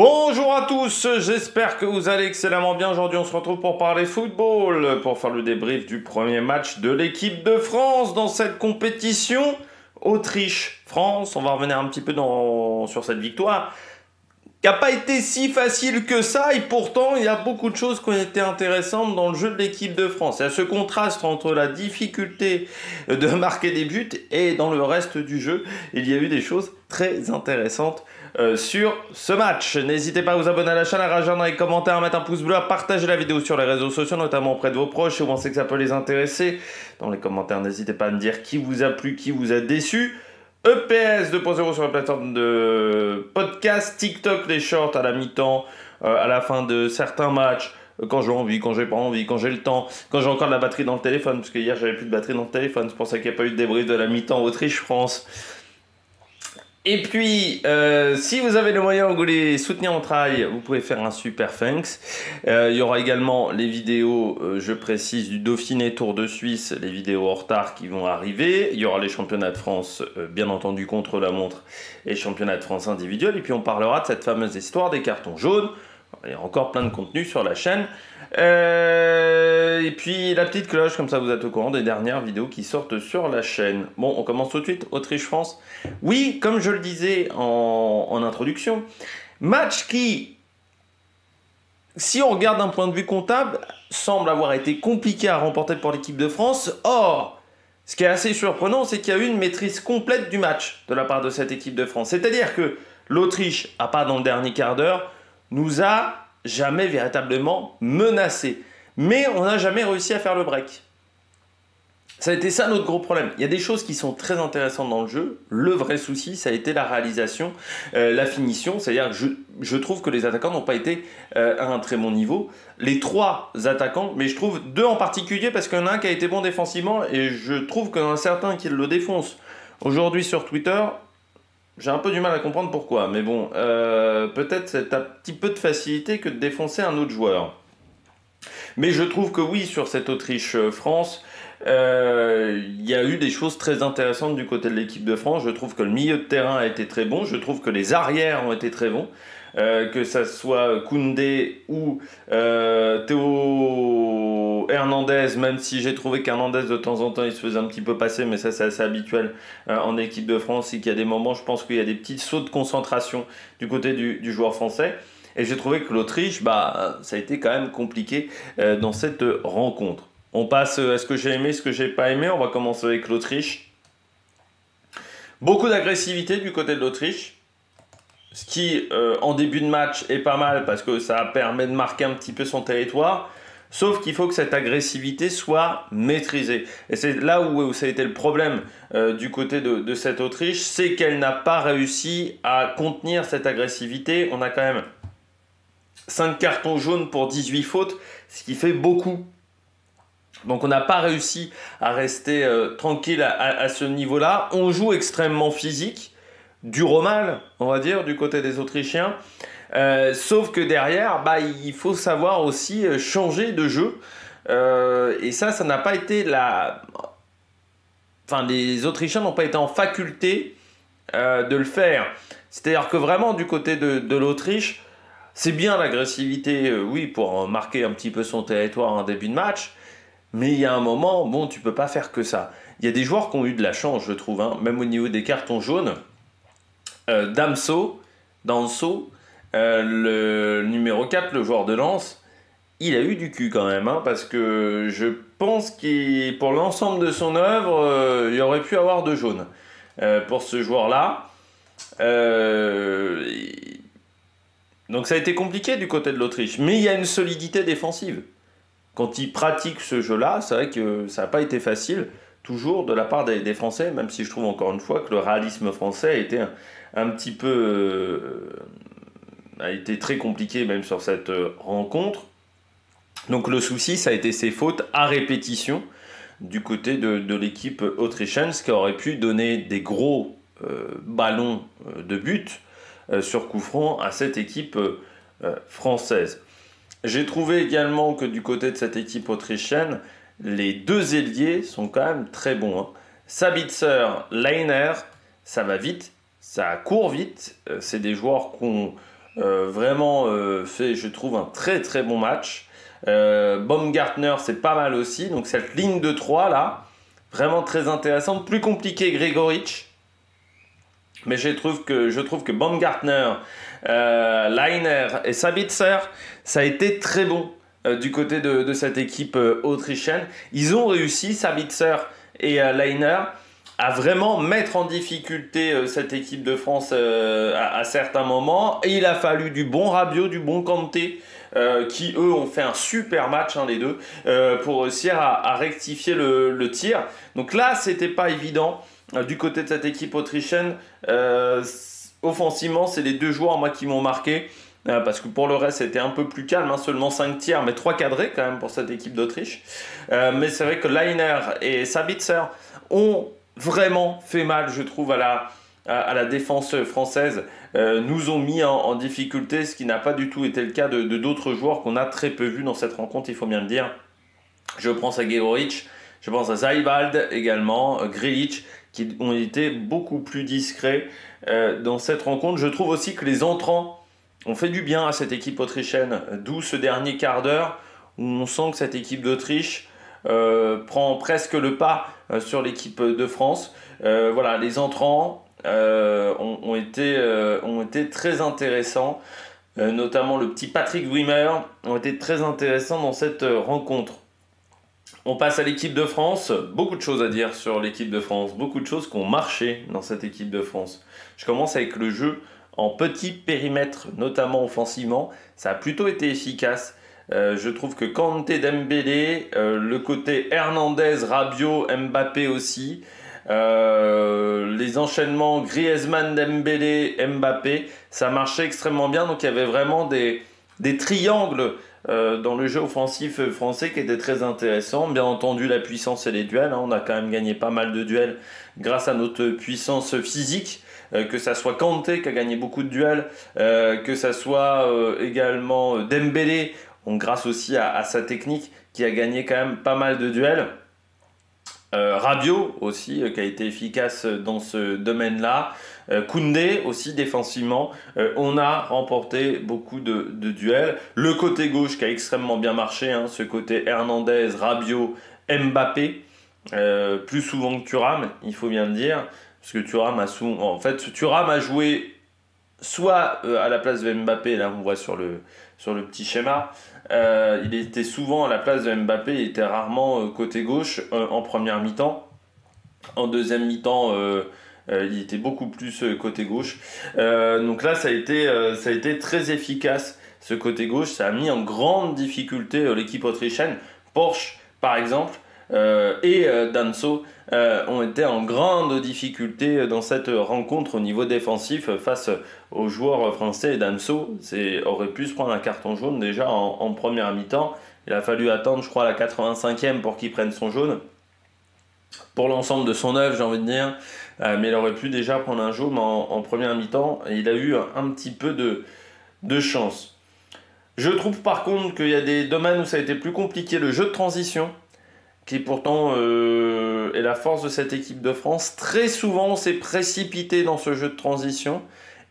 Bonjour à tous, j'espère que vous allez excellemment bien. Aujourd'hui on se retrouve pour parler football, pour faire le débrief du premier match de l'équipe de France dans cette compétition. Autriche-France, on va revenir un petit peu sur cette victoire qui n'a pas été si facile que ça, et pourtant il y a beaucoup de choses qui ont été intéressantes dans le jeu de l'équipe de France. Il y a ce contraste entre la difficulté de marquer des buts et dans le reste du jeu, il y a eu des choses très intéressantes sur ce match. N'hésitez pas à vous abonner à la chaîne, à réagir dans les commentaires, à mettre un pouce bleu, à partager la vidéo sur les réseaux sociaux, notamment auprès de vos proches, si vous pensez que ça peut les intéresser. Dans les commentaires, n'hésitez pas à me dire qui vous a plu, qui vous a déçu. EPS 2.0 sur la plateforme de podcast, TikTok, les shorts à la mi-temps, à la fin de certains matchs, quand j'ai envie, quand j'ai pas envie, quand j'ai le temps, quand j'ai encore de la batterie dans le téléphone, parce que hier j'avais plus de batterie dans le téléphone, c'est pour ça qu'il n'y a pas eu de débrief de la mi-temps Autriche-France. Et puis, si vous avez le moyen, vous voulez soutenir mon travail, vous pouvez faire un super thanks. Il y aura également les vidéos, je précise, du Dauphiné Tour de Suisse, les vidéos en retard qui vont arriver. Il y aura les championnats de France, bien entendu, contre la montre, et les championnats de France individuels. Et puis, on parlera de cette fameuse histoire des cartons jaunes. Il y a encore plein de contenu sur la chaîne. Et puis la petite cloche, comme ça vous êtes au courant des dernières vidéos qui sortent sur la chaîne. Bon, on commence tout de suite. Autriche-France. Oui, comme je le disais en introduction, match qui, si on regarde d'un point de vue comptable, semble avoir été compliqué à remporter pour l'équipe de France. Or, ce qui est assez surprenant, c'est qu'il y a eu une maîtrise complète du match de la part de cette équipe de France. C'est-à-dire que l'Autriche, à part dans le dernier quart d'heure, nous a jamais véritablement menacé. Mais on n'a jamais réussi à faire le break. Ça a été ça notre gros problème. Il y a des choses qui sont très intéressantes dans le jeu. Le vrai souci, ça a été la réalisation, la finition. C'est-à-dire que je trouve que les attaquants n'ont pas été à un très bon niveau. Les trois attaquants, mais je trouve deux en particulier parce qu'il y en a un qui a été bon défensivement et je trouve qu'il y en a certains qui le défoncent. Aujourd'hui sur Twitter, j'ai un peu du mal à comprendre pourquoi, mais bon, peut-être c'est un petit peu de facilité que de défoncer un autre joueur. Mais je trouve que oui, sur cette Autriche-France, il y a eu des choses très intéressantes du côté de l'équipe de France. Je trouve que le milieu de terrain a été très bon, je trouve que les arrières ont été très bons. Que ça soit Koundé ou Théo Hernandez, même si j'ai trouvé qu'Hernandez de temps en temps il se faisait un petit peu passer, mais ça c'est assez habituel en équipe de France, et qu'il y a des moments, je pense qu'il y a des petits sauts de concentration du côté du joueur français. Et j'ai trouvé que l'Autriche, ça a été quand même compliqué dans cette rencontre. On passe à ce que j'ai aimé, ce que j'ai pas aimé. On va commencer avec l'Autriche. Beaucoup d'agressivité du côté de l'Autriche. Ce qui, en début de match, est pas mal parce que ça permet de marquer un petit peu son territoire. Sauf qu'il faut que cette agressivité soit maîtrisée. Et c'est là où ça a été le problème du côté de cette Autriche. C'est qu'elle n'a pas réussi à contenir cette agressivité. On a quand même 5 cartons jaunes pour 18 fautes, ce qui fait beaucoup. Donc on n'a pas réussi à rester tranquille à ce niveau-là. On joue extrêmement physique. Dur au mal, on va dire, du côté des Autrichiens. Sauf que derrière, il faut savoir aussi changer de jeu. Et ça n'a pas été les Autrichiens n'ont pas été en faculté de le faire. C'est-à-dire que vraiment, du côté de l'Autriche, c'est bien l'agressivité, oui, pour marquer un petit peu son territoire en début de match. Mais il y a un moment, tu peux pas faire que ça. Il y a des joueurs qui ont eu de la chance, je trouve, même au niveau des cartons jaunes. Danso, le numéro 4, le joueur de Lens, il a eu du cul quand même, parce que je pense que pour l'ensemble de son œuvre, il aurait pu avoir 2 jaunes pour ce joueur-là. Donc ça a été compliqué du côté de l'Autriche, mais il y a une solidité défensive. Quand ils pratiquent ce jeu-là, c'est vrai que ça n'a pas été facile, toujours de la part des Français, même si je trouve encore une fois que le réalisme français a été un petit peu a été très compliqué même sur cette rencontre. Donc le souci, ça a été ces fautes à répétition du côté de l'équipe autrichienne, ce qui aurait pu donner des gros ballons de but sur coup franc à cette équipe française. J'ai trouvé également que du côté de cette équipe autrichienne, les 2 ailiers sont quand même très bons. Sabitzer, Leiner, ça va vite. Ça court vite, c'est des joueurs qui ont vraiment fait, je trouve, un très très bon match. Baumgartner, c'est pas mal aussi. Donc cette ligne de 3 là, vraiment très intéressante. Plus compliqué Gregoritsch. Mais je trouve que Baumgartner, Leiner et Sabitzer, ça a été très bon du côté de cette équipe autrichienne. Ils ont réussi, Sabitzer et Leiner, à vraiment mettre en difficulté cette équipe de France à certains moments. Et il a fallu du bon Rabiot, du bon Kanté, qui eux ont fait un super match, hein, les deux, pour réussir à rectifier le tir. Donc là, c'était pas évident. Du côté de cette équipe autrichienne, offensivement, c'est les deux joueurs moi qui m'ont marqué. Parce que pour le reste, c'était un peu plus calme, hein, seulement 5 tirs, mais 3 cadrés quand même pour cette équipe d'Autriche. Mais c'est vrai que Leiner et Sabitzer ont vraiment fait mal, je trouve, à la défense française. Nous ont mis en difficulté, ce qui n'a pas du tout été le cas de d'autres joueurs qu'on a très peu vus dans cette rencontre, il faut bien le dire. Je pense à Gregoritsch, je pense à Seiwald également, Grilic, qui ont été beaucoup plus discrets dans cette rencontre. Je trouve aussi que les entrants ont fait du bien à cette équipe autrichienne, d'où ce dernier quart d'heure où on sent que cette équipe d'Autriche prend presque le pas sur l'équipe de France. Voilà, les entrants ont été très intéressants, notamment le petit Patrick Wimmer, ont été très intéressants dans cette rencontre. On passe à l'équipe de France. Beaucoup de choses à dire sur l'équipe de France. Beaucoup de choses qui ont marché dans cette équipe de France. Je commence avec le jeu en petit périmètre, notamment offensivement. Ça a plutôt été efficace. Je trouve que Kanté, Dembélé, le côté Hernandez, Rabiot, Mbappé aussi. Les enchaînements Griezmann, Dembélé, Mbappé, ça marchait extrêmement bien. Donc il y avait vraiment des triangles dans le jeu offensif français qui était très intéressant. Bien entendu, la puissance et les duels, hein, on a quand même gagné pas mal de duels grâce à notre puissance physique, que ça soit Kanté qui a gagné beaucoup de duels, que ça soit également Dembélé, grâce aussi à sa technique, qui a gagné quand même pas mal de duels. Rabiot aussi, qui a été efficace dans ce domaine-là. Koundé aussi défensivement. On a remporté beaucoup de duels. Le côté gauche qui a extrêmement bien marché, hein, ce côté Hernandez, Rabiot, Mbappé, plus souvent que Thuram, il faut bien le dire, parce que Thuram a joué soit à la place de Mbappé, là on voit sur le petit schéma, il était souvent à la place de Mbappé, il était rarement côté gauche en première mi-temps. En deuxième mi-temps, il était beaucoup plus côté gauche. Donc là, ça a été très efficace, ce côté gauche. Ça a mis en grande difficulté l'équipe autrichienne. Porsche, par exemple, et Danso ont été en grande difficulté dans cette rencontre au niveau défensif face aux joueurs français. Danso aurait pu se prendre un carton jaune déjà en première mi-temps. Il a fallu attendre, je crois, la 85e pour qu'il prenne son jaune. Pour l'ensemble de son œuvre, j'ai envie de dire. Mais il aurait pu déjà prendre un jaune en première mi-temps. Et il a eu un petit peu de chance. Je trouve par contre qu'il y a des domaines où ça a été plus compliqué. Le jeu de transition, qui pourtant est la force de cette équipe de France. Très souvent, on s'est précipité dans ce jeu de transition.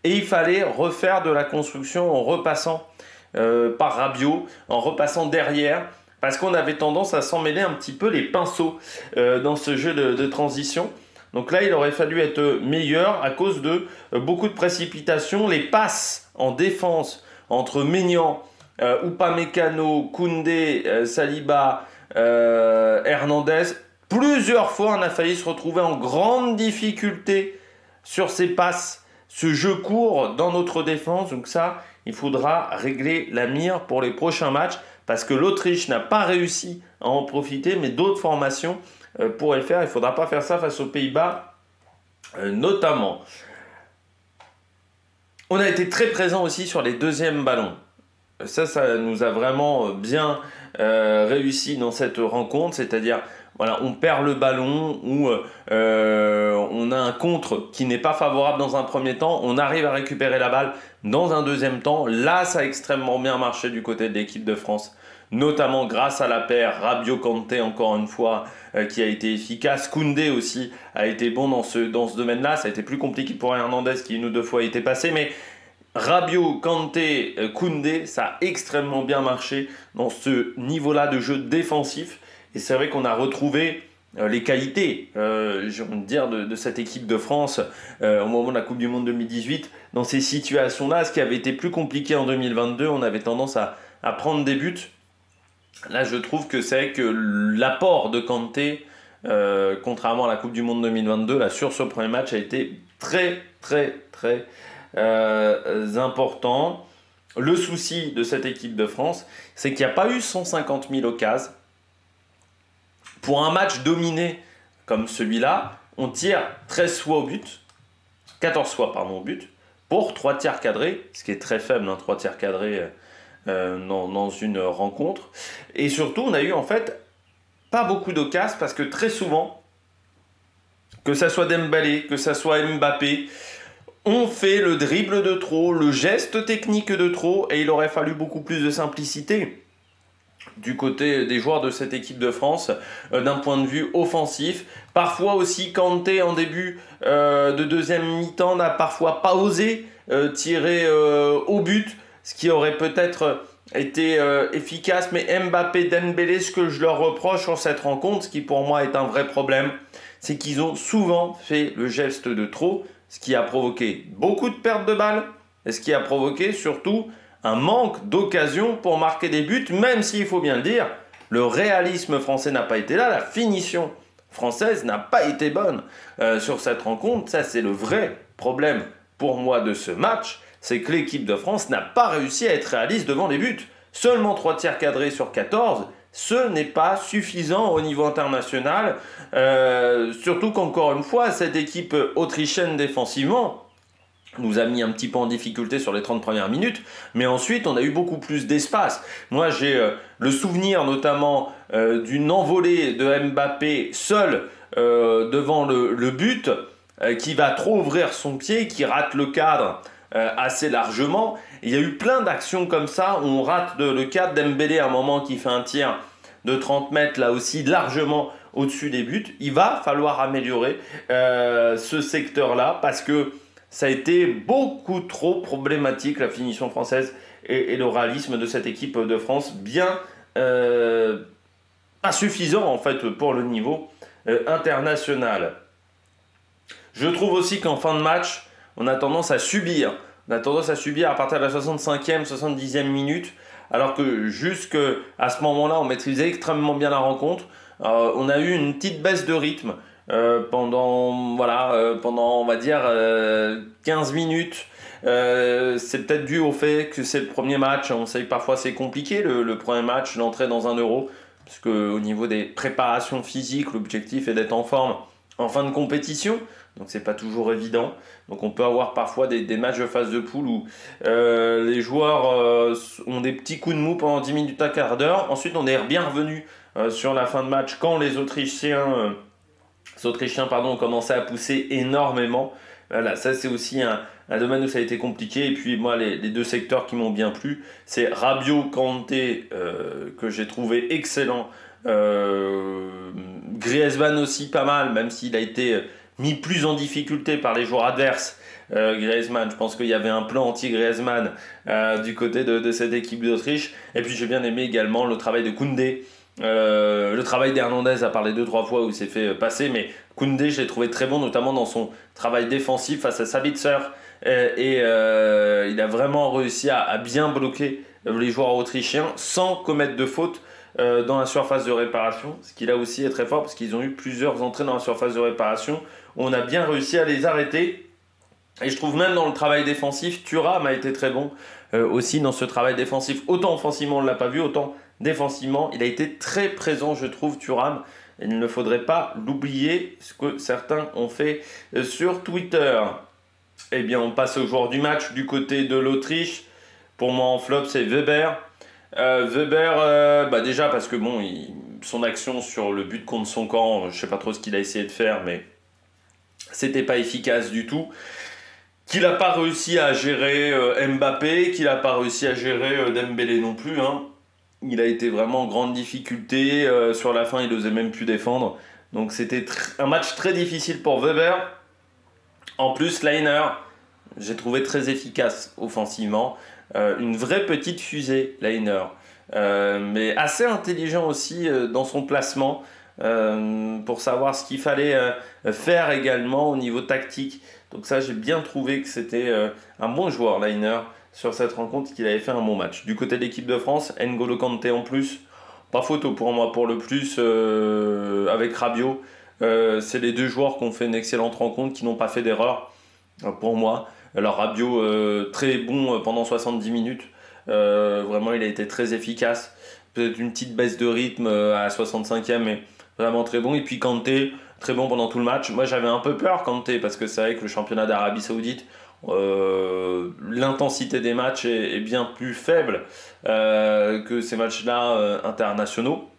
Et il fallait refaire de la construction en repassant par Rabiot, en repassant derrière. Parce qu'on avait tendance à s'en mêler un petit peu les pinceaux dans ce jeu de transition. Donc là, il aurait fallu être meilleur à cause de beaucoup de précipitations. Les passes en défense entre Maignan, Upamecano, Koundé, Saliba, Hernandez. Plusieurs fois, on a failli se retrouver en grande difficulté sur ces passes, ce jeu court dans notre défense. Donc ça, il faudra régler la mire pour les prochains matchs. Parce que l'Autriche n'a pas réussi à en profiter, mais d'autres formations pourraient le faire. Il ne faudra pas faire ça face aux Pays-Bas, notamment. On a été très présent aussi sur les deuxièmes ballons. Ça nous a vraiment bien réussi dans cette rencontre. C'est-à-dire, voilà, on perd le ballon ou on a un contre qui n'est pas favorable dans un premier temps. On arrive à récupérer la balle dans un deuxième temps. Là, ça a extrêmement bien marché du côté de l'équipe de France. Notamment grâce à la paire Rabiot-Kanté, encore une fois, qui a été efficace. Koundé aussi a été bon dans ce domaine-là. Ça a été plus compliqué pour Hernandez qui une ou deux fois a été passé. Mais Rabiot, Kanté, Koundé, ça a extrêmement bien marché dans ce niveau-là de jeu défensif. Et c'est vrai qu'on a retrouvé les qualités, j'ai envie de dire, de cette équipe de France au moment de la Coupe du Monde 2018. Dans ces situations-là, ce qui avait été plus compliqué en 2022, on avait tendance à prendre des buts. Là, je trouve que c'est vrai que l'apport de Kanté, contrairement à la Coupe du Monde 2022, là, sur ce premier match, a été très important. Le souci de cette équipe de France, c'est qu'il n'y a pas eu 150 000 occasions. Pour un match dominé comme celui-là, on tire 13 fois au but, 14 fois pardon, au but, pour 3 tirs cadrés, ce qui est très faible, 3 tirs cadrés dans une rencontre. Et surtout, on a eu en fait pas beaucoup d'occasions parce que très souvent, que ça soit Dembélé, que ça soit Mbappé, on fait le dribble de trop, le geste technique de trop, et il aurait fallu beaucoup plus de simplicité du côté des joueurs de cette équipe de France, d'un point de vue offensif. Parfois aussi, Kanté en début de deuxième mi-temps n'a parfois pas osé tirer au but, ce qui aurait peut-être été efficace. Mais Mbappé, Dembélé, ce que je leur reproche sur cette rencontre, ce qui pour moi est un vrai problème, c'est qu'ils ont souvent fait le geste de trop, ce qui a provoqué beaucoup de pertes de balles, et ce qui a provoqué surtout un manque d'occasion pour marquer des buts, même s'il faut bien le dire, le réalisme français n'a pas été là, la finition française n'a pas été bonne sur cette rencontre. Ça, c'est le vrai problème pour moi de ce match, c'est que l'équipe de France n'a pas réussi à être réaliste devant les buts. Seulement 3 tirs cadrés sur 14, ce n'est pas suffisant au niveau international, surtout qu'encore une fois, cette équipe autrichienne défensivement nous a mis un petit peu en difficulté sur les 30 premières minutes, mais ensuite on a eu beaucoup plus d'espace. Moi j'ai le souvenir notamment d'une envolée de Mbappé seul devant le but, qui va trop ouvrir son pied, qui rate le cadre assez largement. Il y a eu plein d'actions comme ça où on rate le cadre. Dembélé à un moment qui fait un tir de 30 mètres là aussi largement au-dessus des buts. Il va falloir améliorer ce secteur-là parce que ça a été beaucoup trop problématique, la finition française et le réalisme de cette équipe de France, bien insuffisant en fait pour le niveau international. Je trouve aussi qu'en fin de match, on a tendance à subir. On a tendance à subir à partir de la 65e, 70e minute, alors que jusqu'à ce moment-là, on maîtrisait extrêmement bien la rencontre. On a eu une petite baisse de rythme. Pendant on va dire 15 minutes. C'est peut-être dû au fait que c'est le premier match. On sait que parfois c'est compliqué le premier match, l'entrée dans un euro, parce qu'au niveau des préparations physiques, l'objectif est d'être en forme en fin de compétition, donc c'est pas toujours évident. Donc on peut avoir parfois des matchs de phase de poule où les joueurs ont des petits coups de mou pendant 10 minutes à quart d'heure. Ensuite on est bien revenu sur la fin de match quand les Autrichiens ont commencé à pousser énormément. Voilà, ça c'est aussi un domaine où ça a été compliqué. Et puis moi, les deux secteurs qui m'ont bien plu, c'est Rabiot, Kanté, que j'ai trouvé excellent. Griezmann aussi pas mal, même s'il a été mis plus en difficulté par les joueurs adverses. Griezmann, je pense qu'il y avait un plan anti-Griezmann du côté de cette équipe d'Autriche. Et puis j'ai bien aimé également le travail de Koundé. Le travail d'Hernandez a parlé 2-3 fois où il s'est fait passer, mais Koundé je l'ai trouvé très bon, notamment dans son travail défensif face à Sabitzer, et il a vraiment réussi à bien bloquer les joueurs autrichiens sans commettre de faute dans la surface de réparation, ce qui là aussi est très fort parce qu'ils ont eu plusieurs entrées dans la surface de réparation où on a bien réussi à les arrêter. Et je trouve même dans le travail défensif, Thuram a été très bon aussi dans ce travail défensif. Autant offensivement on ne l'a pas vu, autant défensivement il a été très présent, je trouve, Thuram. Il ne faudrait pas l'oublier, ce que certains ont fait sur Twitter. Eh bien on passe au joueur du match du côté de l'Autriche. Pour moi en flop c'est Weber. Déjà parce que bon, son action sur le but contre son camp, je sais pas trop ce qu'il a essayé de faire, mais c'était pas efficace du tout. Qu'il n'a pas réussi à gérer Mbappé, qu'il n'a pas réussi à gérer Dembélé non plus. Il a été vraiment en grande difficulté. Sur la fin, il n'osait même plus défendre. Donc c'était un match très difficile pour Weber. En plus, Lainer, j'ai trouvé très efficace offensivement. Une vraie petite fusée, Lainer. Mais assez intelligent aussi dans son placement pour savoir ce qu'il fallait faire également au niveau tactique. Donc ça, j'ai bien trouvé que c'était un bon joueur, Lainer, sur cette rencontre, qu'il avait fait un bon match. Du côté de l'équipe de France, N'Golo Kanté en plus, pas photo pour moi, pour le plus avec Rabiot. C'est les deux joueurs qui ont fait une excellente rencontre, qui n'ont pas fait d'erreur pour moi. Alors Rabiot, très bon pendant 70 minutes. Vraiment, il a été très efficace. Peut-être une petite baisse de rythme à la 65e, mais vraiment très bon. Et puis Kanté, très bon pendant tout le match. Moi, j'avais un peu peur, Kanté, parce que c'est vrai que le championnat d'Arabie Saoudite, l'intensité des matchs est bien plus faible que ces matchs-là internationaux.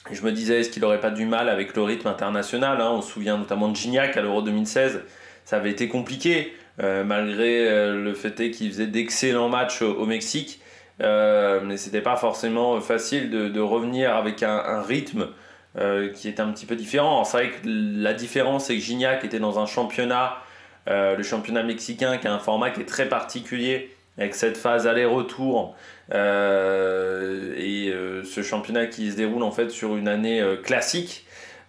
Et je me disais, est-ce qu'il n'aurait pas du mal avec le rythme international, hein. On se souvient notamment de Gignac à l'Euro 2016. Ça avait été compliqué, malgré le fait qu'il faisait d'excellents matchs au Mexique. Mais c'était pas forcément facile de revenir avec un rythme qui était un petit peu différent. C'est vrai que la différence, c'est que Gignac était dans un championnat, le championnat mexicain, qui a un format qui est très particulier, avec cette phase aller-retour, ce championnat qui se déroule en fait sur une année classique,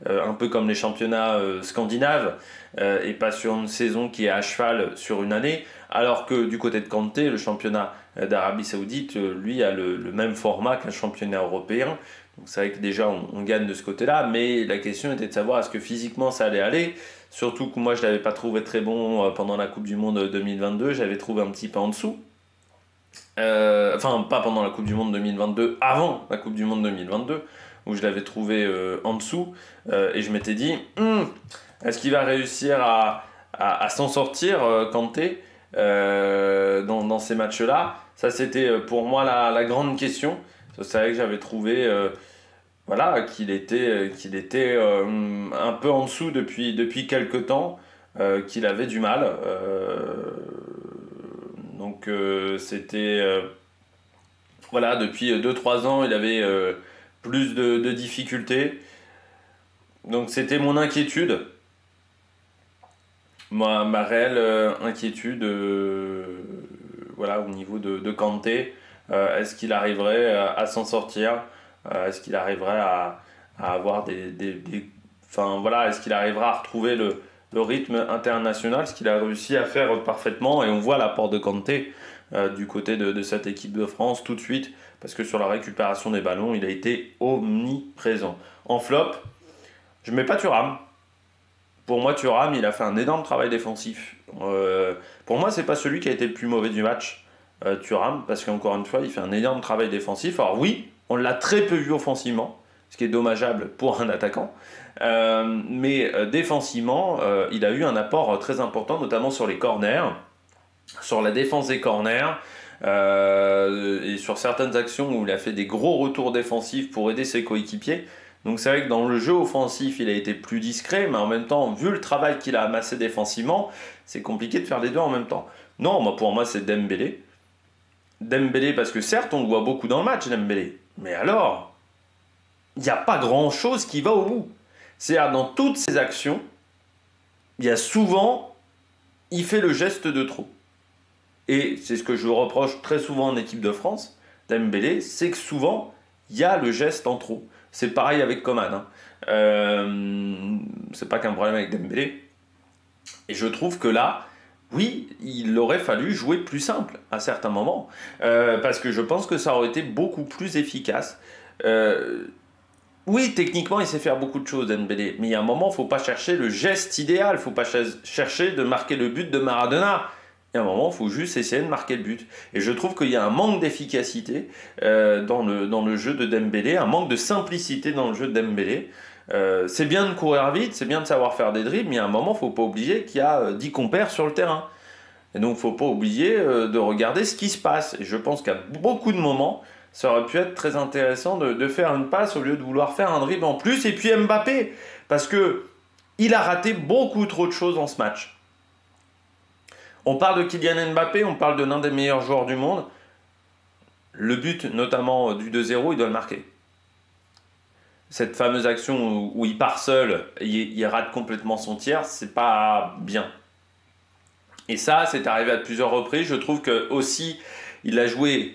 un peu comme les championnats scandinaves, et pas sur une saison qui est à cheval sur une année, alors que du côté de Kanté, le championnat d'Arabie Saoudite, lui, a le même format qu'un championnat européen. Donc c'est vrai que déjà on gagne de ce côté-là, mais la question était de savoir est-ce que physiquement ça allait aller, surtout que moi je ne l'avais pas trouvé très bon pendant la Coupe du Monde 2022, j'avais trouvé un petit peu en dessous. Enfin, pas pendant la Coupe du Monde 2022, avant la Coupe du Monde 2022, où je l'avais trouvé en dessous, et je m'étais dit, est-ce qu'il va réussir à s'en sortir, Kanté, dans ces matchs-là? Ça, c'était pour moi la grande question. C'est vrai que j'avais trouvé voilà, qu'il était un peu en dessous depuis quelques temps, qu'il avait du mal. Donc c'était voilà, depuis 2-3 ans, il avait plus de difficultés. Donc c'était mon inquiétude, ma réelle inquiétude voilà, au niveau de Kanté. Est-ce qu'il arriverait à s'en sortir? Est-ce qu'il arriverait à avoir enfin, voilà, est-ce qu'il arrivera à retrouver le rythme international, ce qu'il a réussi à faire parfaitement? Et on voit l'apport de Kanté du côté de cette équipe de France tout de suite, parce que sur la récupération des ballons, il a été omniprésent. En flop, je ne mets pas Thuram. Pour moi, Thuram, il a fait un énorme travail défensif. Pour moi, c'est pas celui qui a été le plus mauvais du match, Thuram, parce qu'encore une fois, il fait un énorme travail défensif. Alors oui, on l'a très peu vu offensivement, ce qui est dommageable pour un attaquant. Mais défensivement, il a eu un apport très important, notamment sur les corners, sur la défense des corners, et sur certaines actions où il a fait des gros retours défensifs pour aider ses coéquipiers. Donc c'est vrai que dans le jeu offensif, il a été plus discret, mais en même temps, vu le travail qu'il a amassé défensivement, c'est compliqué de faire les deux en même temps. Non, pour moi, c'est Dembélé. Dembélé, parce que certes, on le voit beaucoup dans le match, Dembélé. Mais alors, il n'y a pas grand-chose qui va au bout. C'est-à-dire, dans toutes ses actions, il y a souvent, il fait le geste de trop. Et c'est ce que je reproche très souvent en équipe de France, Dembélé, c'est que souvent, il y a le geste en trop. C'est pareil avec Coman. C'est pas qu'un problème avec Dembélé. Et je trouve que là, oui, il aurait fallu jouer plus simple à certains moments. Parce que je pense que ça aurait été beaucoup plus efficace. Oui, techniquement, il sait faire beaucoup de choses, Dembélé. Mais il y a un moment, il ne faut pas chercher le geste idéal. Il ne faut pas chercher de marquer le but de Maradona. Il y a un moment, il faut juste essayer de marquer le but. Et je trouve qu'il y a un manque d'efficacité dans le jeu de Dembélé, un manque de simplicité dans le jeu de Dembélé. C'est bien de courir vite, c'est bien de savoir faire des dribbles, mais il y a un moment, il ne faut pas oublier qu'il y a 10 compères sur le terrain. Et donc, il ne faut pas oublier de regarder ce qui se passe. Et je pense qu'à beaucoup de moments, ça aurait pu être très intéressant de faire une passe au lieu de vouloir faire un dribble en plus. Et puis Mbappé, parce qu'il a raté beaucoup trop de choses dans ce match. On parle de Kylian Mbappé, on parle de l'un des meilleurs joueurs du monde. Le but, notamment du 2-0, il doit le marquer. Cette fameuse action où il part seul et il rate complètement son tir, c'est pas bien. Et ça, c'est arrivé à plusieurs reprises. Je trouve que aussi, il a joué,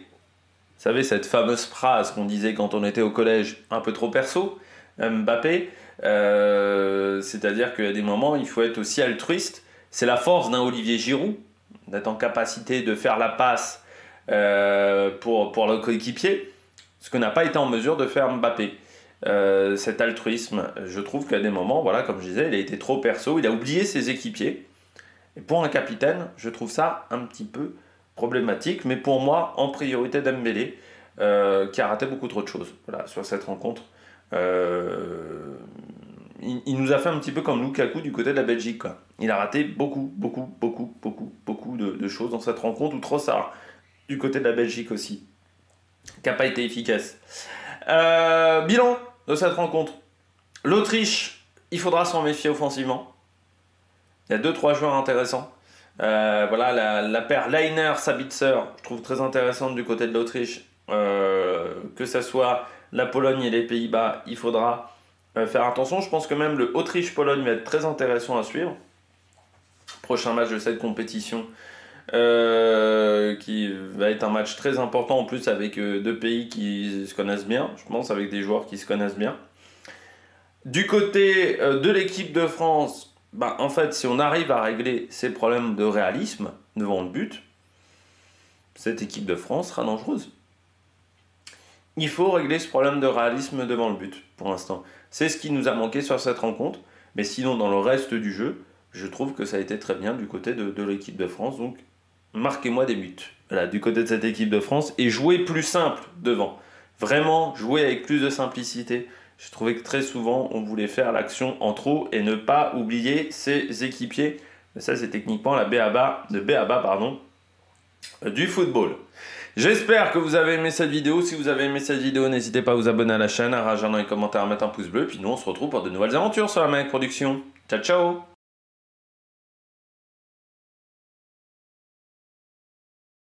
vous savez, cette fameuse phrase qu'on disait quand on était au collège, un peu trop perso, Mbappé. C'est-à-dire qu'il y a des moments, il faut être aussi altruiste. C'est la force d'un Olivier Giroud, d'être en capacité de faire la passe pour le coéquipier, ce que n'a pas été en mesure de faire Mbappé. Cet altruisme, je trouve qu'à des moments, voilà, comme je disais, il a été trop perso, il a oublié ses équipiers. Et pour un capitaine, je trouve ça un petit peu problématique, mais pour moi, en priorité Dembélé, qui a raté beaucoup trop de choses sur cette rencontre. Il nous a fait un petit peu comme Lukaku du côté de la Belgique, quoi. Il a raté beaucoup de choses dans cette rencontre, ou Trossard du côté de la Belgique aussi, qui n'a pas été efficace. Bilan de cette rencontre. L'Autriche, il faudra s'en méfier offensivement. Il y a 2-3 joueurs intéressants. La paire Leiner-Sabitzer, je trouve très intéressante du côté de l'Autriche. Que ce soit la Pologne et les Pays-Bas, il faudra faire attention. Je pense que même le Autriche-Pologne va être très intéressant à suivre. Prochain match de cette compétition, qui va être un match très important en plus avec deux pays qui se connaissent bien, je pense, avec des joueurs qui se connaissent bien. Du côté de l'équipe de France, en fait, si on arrive à régler ces problèmes de réalisme devant le but, cette équipe de France sera dangereuse. Il faut régler ce problème de réalisme devant le but, pour l'instant. C'est ce qui nous a manqué sur cette rencontre, mais sinon, dans le reste du jeu, je trouve que ça a été très bien du côté de l'équipe de France, donc marquez-moi des buts. Voilà, du côté de cette équipe de France, et jouer plus simple devant. Vraiment, jouer avec plus de simplicité. J'ai trouvé que très souvent, on voulait faire l'action en trop et ne pas oublier ses équipiers. Mais ça, c'est techniquement la B.A.B.A. Du football. J'espère que vous avez aimé cette vidéo. Si vous avez aimé cette vidéo, n'hésitez pas à vous abonner à la chaîne, à réagir dans les commentaires, à mettre un pouce bleu. Puis nous, on se retrouve pour de nouvelles aventures sur la Maniac Production. Ciao, ciao!